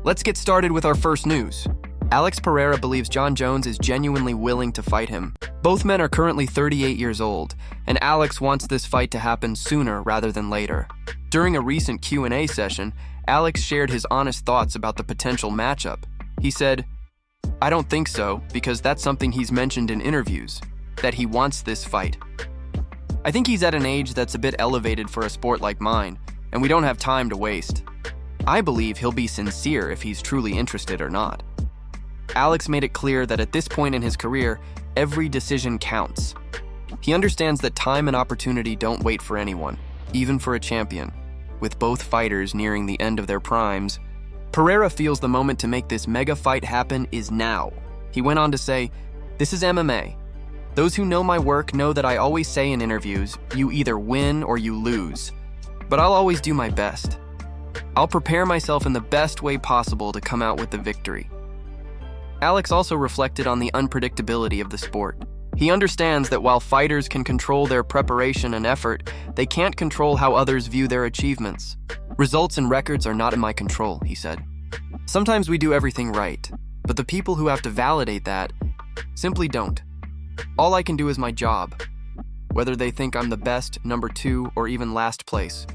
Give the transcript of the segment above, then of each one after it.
Let's get started with our first news. Alex Pereira believes Jon Jones is genuinely willing to fight him. Both men are currently 38 years old, and Alex wants this fight to happen sooner rather than later. During a recent Q&A session, Alex shared his honest thoughts about the potential matchup. He said, "I don't think so, because that's something he's mentioned in interviews, that he wants this fight. I think he's at an age that's a bit elevated for a sport like mine, and we don't have time to waste. I believe he'll be sincere if he's truly interested or not." Alex made it clear that at this point in his career, every decision counts. He understands that time and opportunity don't wait for anyone, even for a champion. With both fighters nearing the end of their primes, Pereira feels the moment to make this mega fight happen is now. He went on to say, "This is MMA. Those who know my work know that I always say in interviews, you either win or you lose. But I'll always do my best. I'll prepare myself in the best way possible to come out with the victory." Alex also reflected on the unpredictability of the sport. He understands that while fighters can control their preparation and effort, they can't control how others view their achievements. "Results and records are not in my control," he said. "Sometimes we do everything right, but the people who have to validate that simply don't. All I can do is my job, whether they think I'm the best, number 2, or even last place.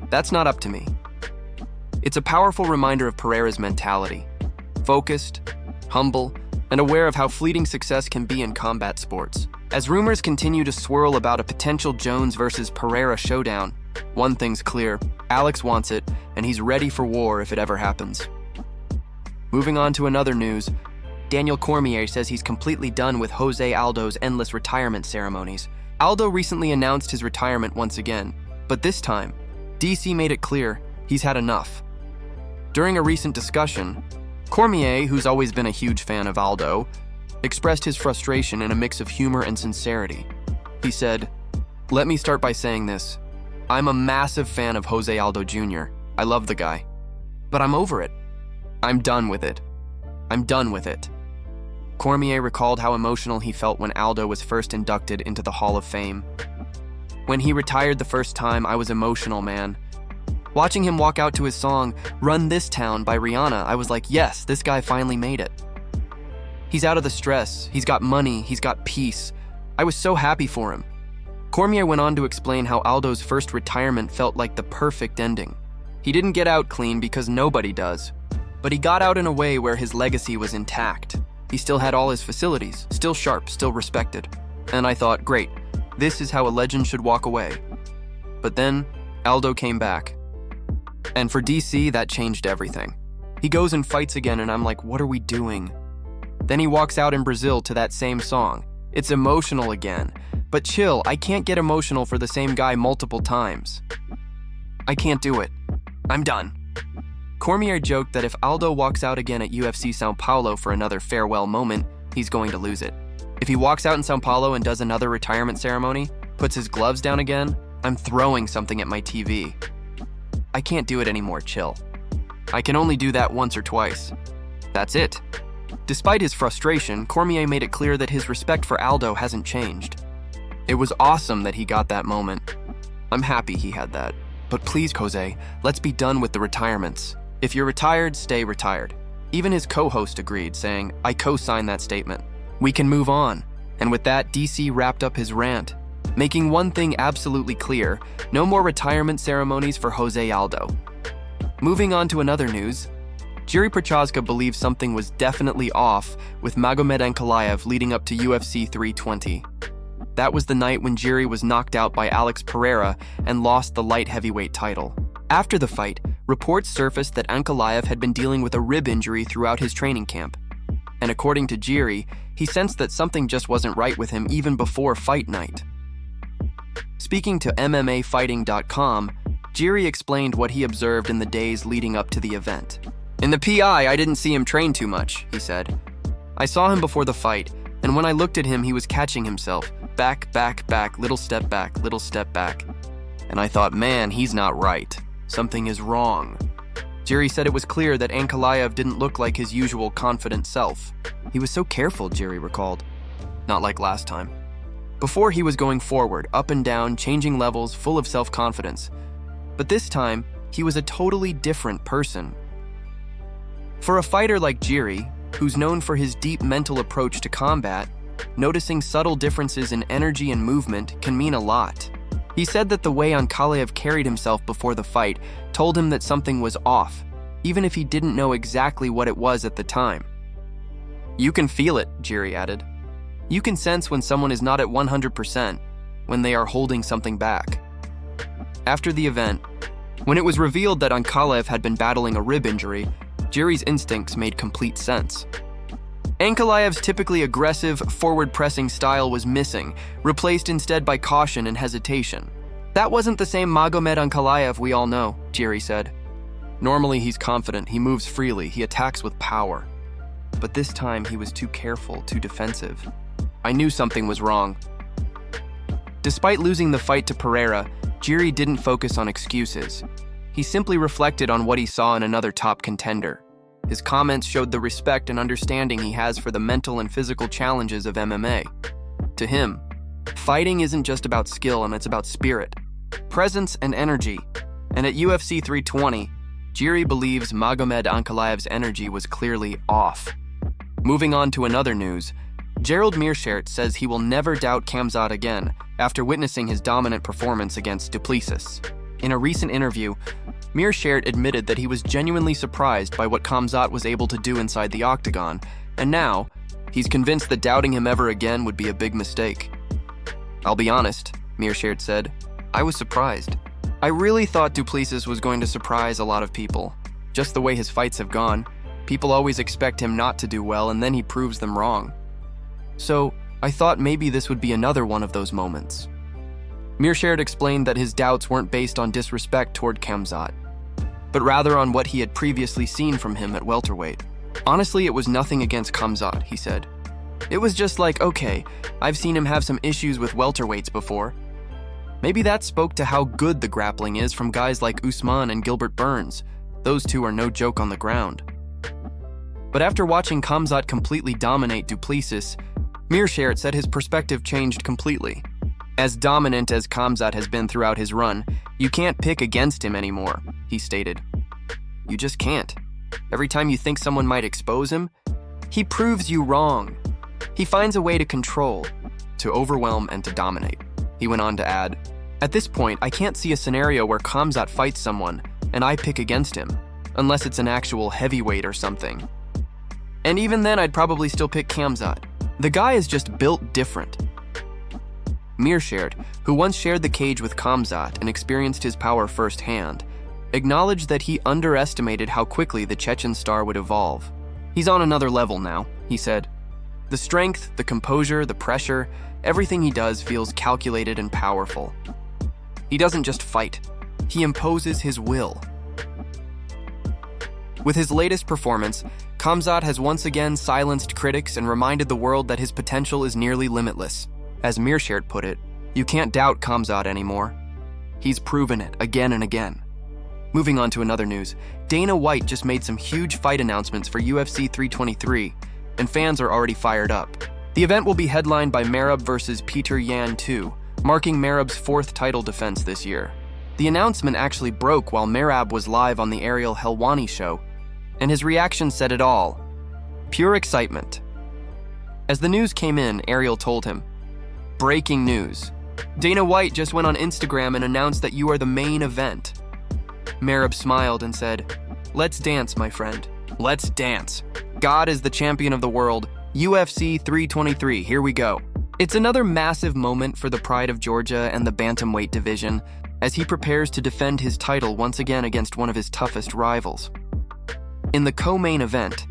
That's not up to me." It's a powerful reminder of Pereira's mentality. Focused, humble, and aware of how fleeting success can be in combat sports. As rumors continue to swirl about a potential Jones versus Pereira showdown, one thing's clear: Alex wants it, and he's ready for war if it ever happens. Moving on to another news, Daniel Cormier says he's completely done with Jose Aldo's endless retirement ceremonies. Aldo recently announced his retirement once again, but this time, DC made it clear he's had enough. During a recent discussion, Cormier, who's always been a huge fan of Aldo, expressed his frustration in a mix of humor and sincerity. He said, "Let me start by saying this. I'm a massive fan of Jose Aldo Jr. I love the guy. But I'm over it. I'm done with it. I'm done with it." Cormier recalled how emotional he felt when Aldo was first inducted into the Hall of Fame. "When he retired the first time, I was emotional, man. Watching him walk out to his song, Run This Town by Rihanna, I was like, yes, this guy finally made it. He's out of the stress, he's got money, he's got peace. I was so happy for him." Cormier went on to explain how Aldo's first retirement felt like the perfect ending. He didn't get out clean because nobody does, but he got out in a way where his legacy was intact. He still had all his facilities, still sharp, still respected. And I thought, great, this is how a legend should walk away. But then, Aldo came back. And for DC, that changed everything. He goes and fights again, and I'm like, what are we doing? Then he walks out in Brazil to that same song. It's emotional again. But chill, I can't get emotional for the same guy multiple times. I can't do it. I'm done. Cormier joked that if Aldo walks out again at UFC Sao Paulo for another farewell moment, he's going to lose it. If he walks out in Sao Paulo and does another retirement ceremony, puts his gloves down again, I'm throwing something at my TV. I can't do it anymore, chill. I can only do that once or twice. That's it. Despite his frustration, Cormier made it clear that his respect for Aldo hasn't changed. It was awesome that he got that moment. I'm happy he had that. But please, Jose, let's be done with the retirements. If you're retired, stay retired. Even his co-host agreed, saying, I co-sign that statement. We can move on. And with that, DC wrapped up his rant, making one thing absolutely clear: no more retirement ceremonies for Jose Aldo. Moving on to another news, Jiri Prochazka believes something was definitely off with Magomed Ankalaev leading up to UFC 320. That was the night when Jiri was knocked out by Alex Pereira and lost the light heavyweight title. After the fight, reports surfaced that Ankalaev had been dealing with a rib injury throughout his training camp. And according to Jiri, he sensed that something just wasn't right with him even before fight night. Speaking to MMAfighting.com, Jiri explained what he observed in the days leading up to the event. In the PI, I didn't see him train too much, he said. I saw him before the fight, and when I looked at him, he was catching himself. Back, back, back, little step back, little step back. And I thought, man, he's not right. Something is wrong. Jiri said it was clear that Ankalaev didn't look like his usual confident self. He was so careful, Jiri recalled. Not like last time. Before, he was going forward, up and down, changing levels, full of self-confidence. But this time, He was a totally different person. For a fighter like Jiri, who's known for his deep mental approach to combat, noticing subtle differences in energy and movement can mean a lot. He said that the way Ankalaev carried himself before the fight told him that something was off, even if he didn't know exactly what it was at the time. "You can feel it," Jiri added. "You can sense when someone is not at 100%, when they are holding something back." After the event, when it was revealed that Ankalaev had been battling a rib injury, Jiri's instincts made complete sense. Ankalaev's typically aggressive, forward-pressing style was missing, replaced instead by caution and hesitation. "That wasn't the same Magomed Ankalaev we all know," Jiri said. "Normally he's confident, he moves freely, he attacks with power. But this time he was too careful, too defensive. I knew something was wrong." Despite losing the fight to Pereira, Jiri didn't focus on excuses. He simply reflected on what he saw in another top contender. His comments showed the respect and understanding he has for the mental and physical challenges of MMA. To him, fighting isn't just about skill, and it's about spirit, presence, and energy. And at UFC 320, Jiri believes Magomed Ankalaev's energy was clearly off. Moving on to another news, Gerald Meerschaert says he will never doubt Khamzat again after witnessing his dominant performance against Duplessis. In a recent interview, Meerschaert admitted that he was genuinely surprised by what Khamzat was able to do inside the octagon, and now, he's convinced that doubting him ever again would be a big mistake. "I'll be honest," Meerschaert said, "I was surprised. I really thought Duplessis was going to surprise a lot of people. Just the way his fights have gone, people always expect him not to do well, and then he proves them wrong. So, I thought maybe this would be another one of those moments." Meerschaert explained that his doubts weren't based on disrespect toward Khamzat, but rather on what he had previously seen from him at welterweight. "Honestly, it was nothing against Khamzat," he said. "It was just like, okay, I've seen him have some issues with welterweights before. Maybe that spoke to how good the grappling is from guys like Usman and Gilbert Burns. Those two are no joke on the ground." But after watching Khamzat completely dominate Duplessis, Meerschaert said his perspective changed completely. "As dominant as Khamzat has been throughout his run, you can't pick against him anymore," he stated. "You just can't. Every time you think someone might expose him, he proves you wrong. He finds a way to control, to overwhelm, and to dominate." He went on to add, "At this point, I can't see a scenario where Khamzat fights someone and I pick against him, unless it's an actual heavyweight or something. And even then, I'd probably still pick Khamzat. The guy is just built different." Meerschaert, who once shared the cage with Khamzat and experienced his power firsthand, acknowledged that he underestimated how quickly the Chechen star would evolve. "He's on another level now," he said. "The strength, the composure, the pressure, everything he does feels calculated and powerful. He doesn't just fight, he imposes his will." With his latest performance, Khamzat has once again silenced critics and reminded the world that his potential is nearly limitless. As Meerschaert put it, "You can't doubt Khamzat anymore. He's proven it again and again." Moving on to another news, Dana White just made some huge fight announcements for UFC 323, and fans are already fired up. The event will be headlined by Merab versus Peter Yan 2, marking Merab's 4th title defense this year. The announcement actually broke while Merab was live on the Ariel Helwani show, and his reaction said it all. Pure excitement. As the news came in, Ariel told him, "Breaking news. Dana White just went on Instagram and announced that you are the main event." Merab smiled and said, "Let's dance, my friend. Let's dance. God is the champion of the world. UFC 323, here we go." It's another massive moment for the pride of Georgia and the bantamweight division as he prepares to defend his title once again against one of his toughest rivals. In the co-main event,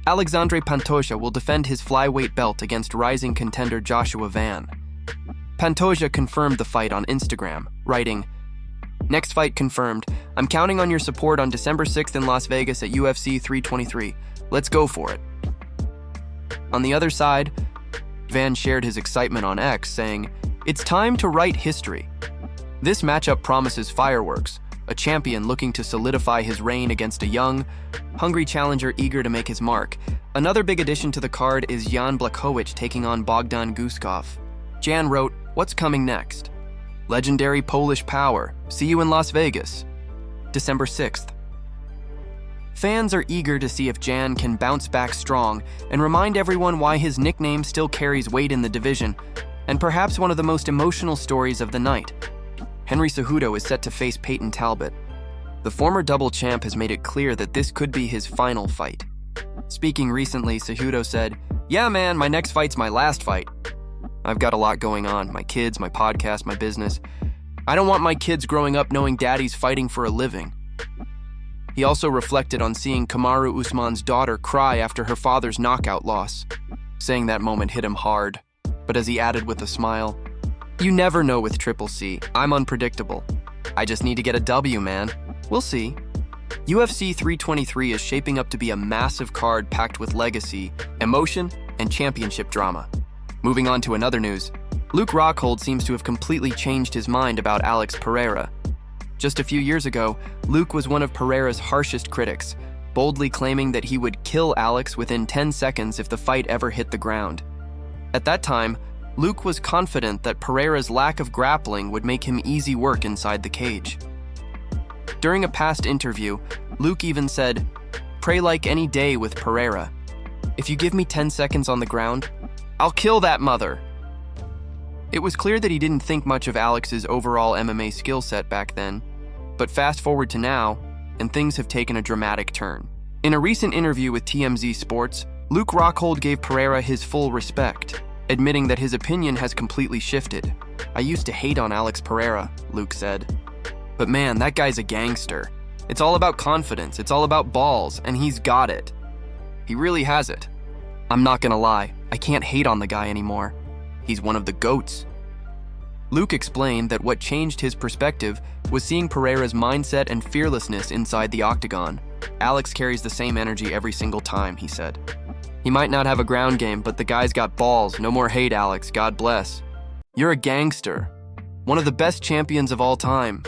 Alexandre Pantoja will defend his flyweight belt against rising contender Joshua Van. Pantoja confirmed the fight on Instagram, writing, "Next fight confirmed. I'm counting on your support on December 6th in Las Vegas at UFC 323. Let's go for it." On the other side, Van shared his excitement on X, saying, "It's time to write history. This matchup promises fireworks, a champion looking to solidify his reign against a young, hungry challenger eager to make his mark. Another big addition to the card is Jan Blachowicz taking on Bogdan Guskov." Jan wrote, "What's coming next? Legendary Polish power. See you in Las Vegas." December 6th. Fans are eager to see if Jan can bounce back strong and remind everyone why his nickname still carries weight in the division, and perhaps one of the most emotional stories of the night. Henry Cejudo is set to face Peyton Talbot. The former double champ has made it clear that this could be his final fight. Speaking recently, Cejudo said, "Yeah man, my next fight's my last fight. I've got a lot going on, my kids, my podcast, my business. I don't want my kids growing up knowing daddy's fighting for a living." He also reflected on seeing Kamaru Usman's daughter cry after her father's knockout loss, saying that moment hit him hard. But as he added with a smile, "You never know with Triple C. I'm unpredictable. I just need to get a W, man. We'll see." UFC 323 is shaping up to be a massive card packed with legacy, emotion, and championship drama. Moving on to another news, Luke Rockhold seems to have completely changed his mind about Alex Pereira. Just a few years ago, Luke was one of Pereira's harshest critics, boldly claiming that he would kill Alex within 10 seconds if the fight ever hit the ground. At that time, Luke was confident that Pereira's lack of grappling would make him easy work inside the cage. During a past interview, Luke even said, "Pray like any day with Pereira. If you give me 10 seconds on the ground, I'll kill that mother." It was clear that he didn't think much of Alex's overall MMA skill set back then, but fast forward to now, and things have taken a dramatic turn. In a recent interview with TMZ Sports, Luke Rockhold gave Pereira his full respect, admitting that his opinion has completely shifted. "I used to hate on Alex Pereira," Luke said. "But man, that guy's a gangster. It's all about confidence, it's all about balls, and he's got it. He really has it. I'm not gonna lie, I can't hate on the guy anymore. He's one of the GOATs." Luke explained that what changed his perspective was seeing Pereira's mindset and fearlessness inside the octagon. "Alex carries the same energy every single time," he said. "He might not have a ground game, but the guy's got balls. No more hate, Alex. God bless. You're a gangster. One of the best champions of all time."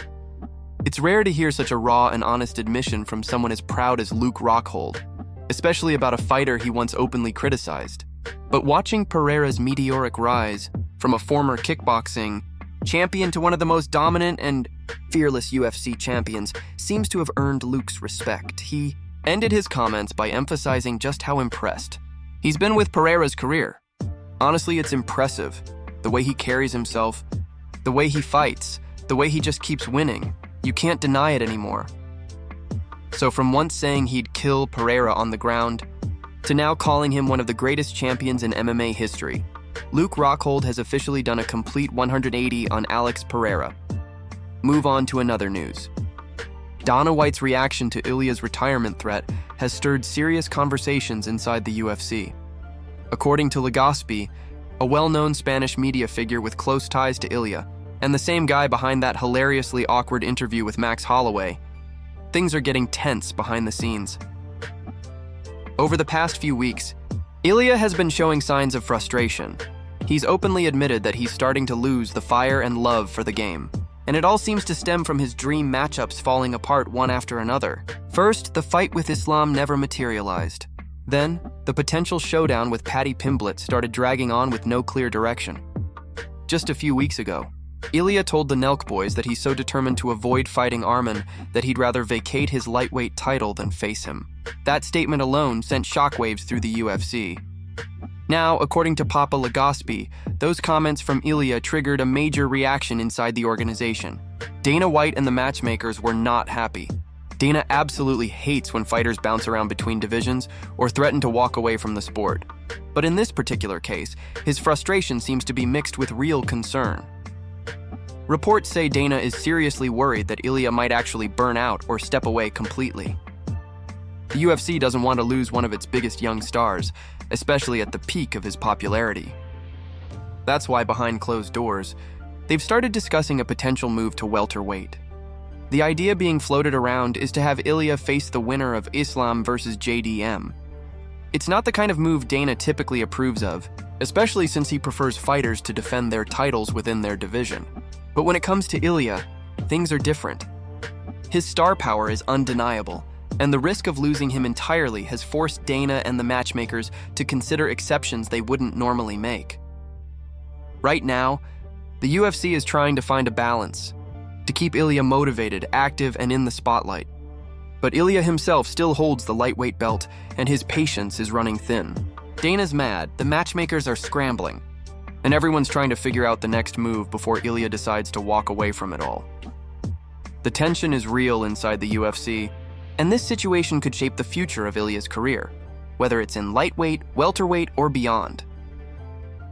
It's rare to hear such a raw and honest admission from someone as proud as Luke Rockhold, especially about a fighter he once openly criticized. But watching Pereira's meteoric rise from a former kickboxing champion to one of the most dominant and fearless UFC champions seems to have earned Luke's respect. He ended his comments by emphasizing just how impressed he's been with Pereira's career. "Honestly, it's impressive. The way he carries himself, the way he fights, the way he just keeps winning. You can't deny it anymore." So from once saying he'd kill Pereira on the ground, to now calling him one of the greatest champions in MMA history, Luke Rockhold has officially done a complete 180 on Alex Pereira. Move on to another news. Dana White's reaction to Ilia's retirement threat has stirred serious conversations inside the UFC. According to Legaspi, a well-known Spanish media figure with close ties to Ilia, and the same guy behind that hilariously awkward interview with Max Holloway, things are getting tense behind the scenes. Over the past few weeks, Ilia has been showing signs of frustration. He's openly admitted that he's starting to lose the fire and love for the game, and it all seems to stem from his dream matchups falling apart one after another. First, the fight with Islam never materialized. Then, the potential showdown with Paddy Pimblett started dragging on with no clear direction. Just a few weeks ago, Ilia told the Nelk boys that he's so determined to avoid fighting Arman that he'd rather vacate his lightweight title than face him. That statement alone sent shockwaves through the UFC. Now, according to Papa Legaspi, those comments from Ilia triggered a major reaction inside the organization. Dana White and the matchmakers were not happy. Dana absolutely hates when fighters bounce around between divisions or threaten to walk away from the sport. But in this particular case, his frustration seems to be mixed with real concern. Reports say Dana is seriously worried that Ilia might actually burn out or step away completely. The UFC doesn't want to lose one of its biggest young stars, especially at the peak of his popularity. That's why behind closed doors, they've started discussing a potential move to welterweight. The idea being floated around is to have Ilia face the winner of Islam versus JDM. It's not the kind of move Dana typically approves of, especially since he prefers fighters to defend their titles within their division. But when it comes to Ilia, things are different. His star power is undeniable, and the risk of losing him entirely has forced Dana and the matchmakers to consider exceptions they wouldn't normally make. Right now, the UFC is trying to find a balance, to keep Ilia motivated, active, and in the spotlight. But Ilia himself still holds the lightweight belt, and his patience is running thin. Dana's mad, the matchmakers are scrambling, and everyone's trying to figure out the next move before Ilia decides to walk away from it all. The tension is real inside the UFC, and this situation could shape the future of Ilia's career, whether it's in lightweight, welterweight, or beyond.